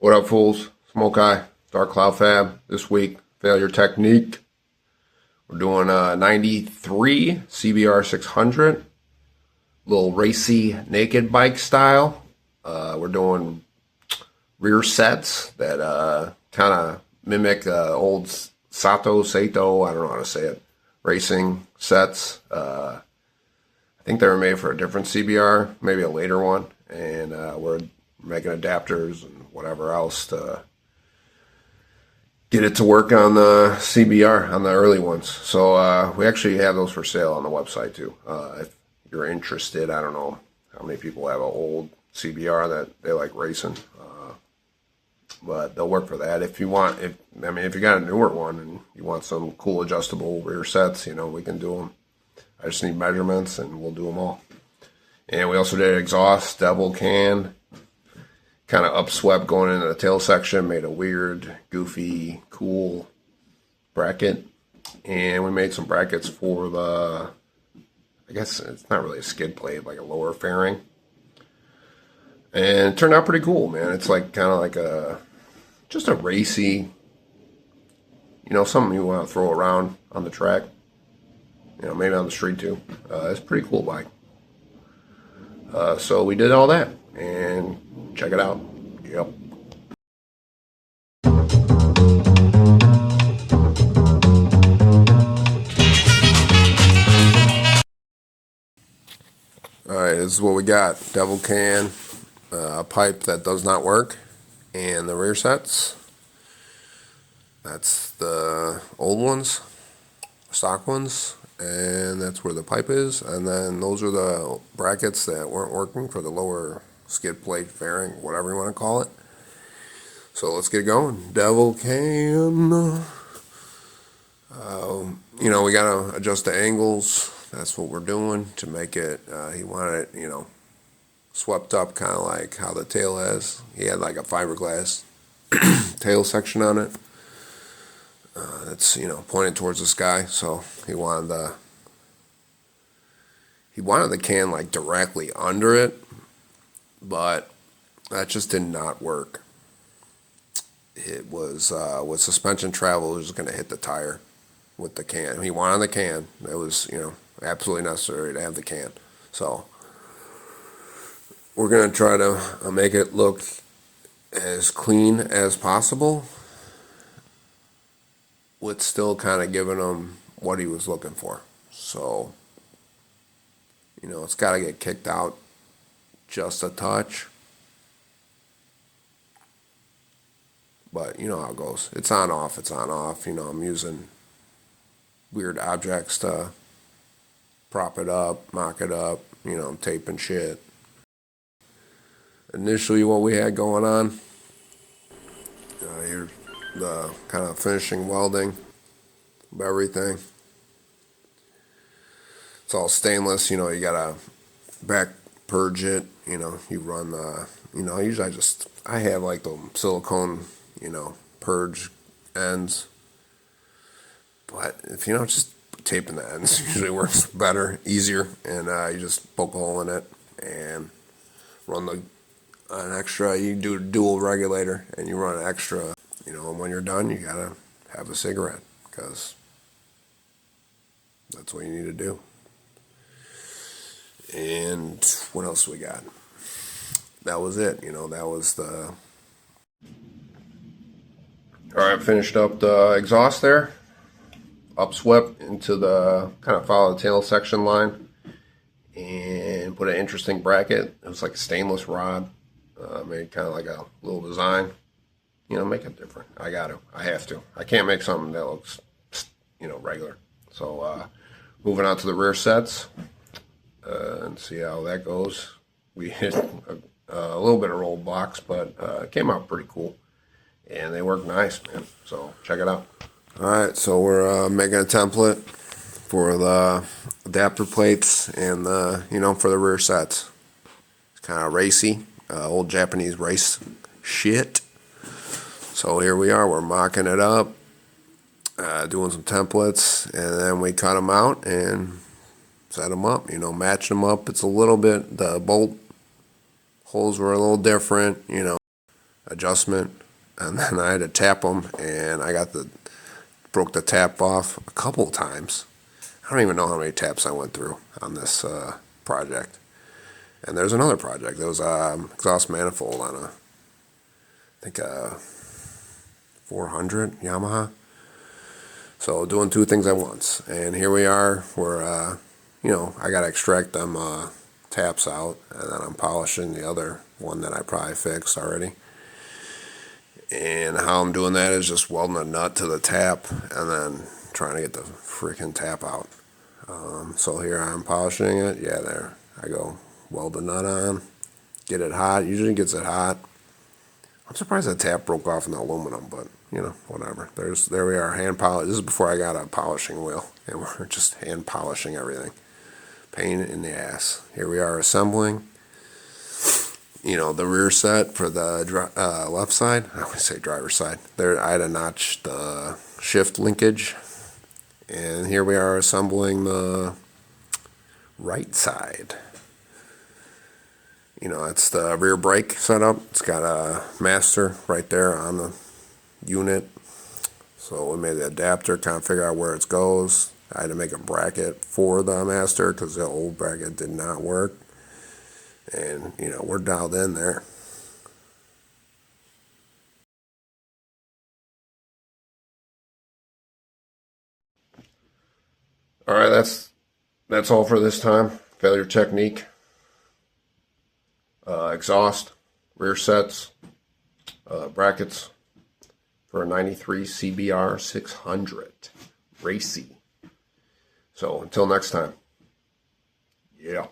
What up, fools? Smoke Eye, Dark Cloud Fab. This week, failure technique. We're doing a 93 CBR600, little racy naked bike style. We're doing rear sets that kind of mimic old Sato, I don't know how to say it, racing sets. I think they were made for a different CBR, maybe a later one, and we're making adapters and whatever else to get it to work on the CBR, on the early ones. So we actually have those for sale on the website too. If you're interested, I don't know how many people have an old CBR that they like racing, but they'll work for that. If you want, if you got a newer one and you want some cool adjustable rear sets, we can do them. I just need measurements and we'll do them all. And we also did exhaust, double can, kind of upswept going into the tail section, made a weird, goofy, cool bracket. And we made some brackets for the, I guess it's not really a skid plate, like a lower fairing. And it turned out pretty cool, man. It's like kind of like just a racy, something you want to throw around on the track. Maybe on the street too. It's a pretty cool bike. So we did all that, and check it out. Yep. Alright, this is what we got. Devil can, a pipe that does not work, and the rear sets. That's the old ones, stock ones, and that's where the pipe is. And then those are the brackets that weren't working for the lower skid plate fairing, whatever you want to call it. So let's get going. Devil can. We got to adjust the angles. That's what we're doing to make it, he wanted it, swept up kind of like how the tail is. He had like a fiberglass tail section on it. It's, pointed towards the sky. So he wanted the can like directly under it, but that just did not work. It was, with suspension travel, it was going to hit the tire with the can. He wanted the can. It was, absolutely necessary to have the can. So we're going to try to make it look as clean as possible, with still kind of giving him what he was looking for. So, it's got to get kicked out just a touch. But you know how it goes. It's on off, it's on off. I'm using weird objects to prop it up, mock it up, I'm taping shit. Initially what we had going on, here's the kind of finishing welding of everything. It's all stainless, you gotta back purge it, you run the, usually I have like the silicone, purge ends. But if just taping the ends usually works better, easier, and you just poke a hole in it and run an extra, you do a dual regulator and you run an extra, and when you're done you gotta have a cigarette, because that's what you need to do. And what else we got? That was it, that was the... Alright, finished up the exhaust there. Upswept into the, kind of follow the tail section line, and put an interesting bracket. It was like a stainless rod, made kind of like a little design. Make it different. I have to. I can't make something that looks, regular. So, moving on to the rear sets, and see how that goes. We hit a little bit of roll box, but it came out pretty cool, and they work nice, man. So check it out. Alright, so we're making a template for the adapter plates and the, for the rear sets. It's kind of racy, old Japanese race shit. So here we are, we're mocking it up, doing some templates, and then we cut them out and set them up, match them up. It's a little bit, the bolt holes were a little different, adjustment, and then I had to tap them, and broke the tap off a couple times. I don't even know how many taps I went through on this project. And there's another project. There was exhaust manifold on I think a 400 Yamaha. So doing two things at once. And here we are. We're, I got to extract them taps out, and then I'm polishing the other one that I probably fixed already. And how I'm doing that is just welding a nut to the tap and then trying to get the freaking tap out. So here I'm polishing it. Yeah, there I go. Weld the nut on. Get it hot. Usually gets it hot. I'm surprised that tap broke off in the aluminum, but whatever. There we are, hand polish. This is before I got a polishing wheel, and we're just hand polishing everything. Pain in the ass. Here we are assembling. The rear set for the left side. I would say driver's side. There, I had to notch the shift linkage, and here we are assembling the right side. It's the rear brake setup. It's got a master right there on the unit. So we made the adapter, kind of figure out where it goes. I had to make a bracket for the master because the old bracket did not work. And, we're dialed in there. All right, that's all for this time. Failure technique. Exhaust, rear sets, brackets for a 93 CBR600 Racy. So until next time. Yeah.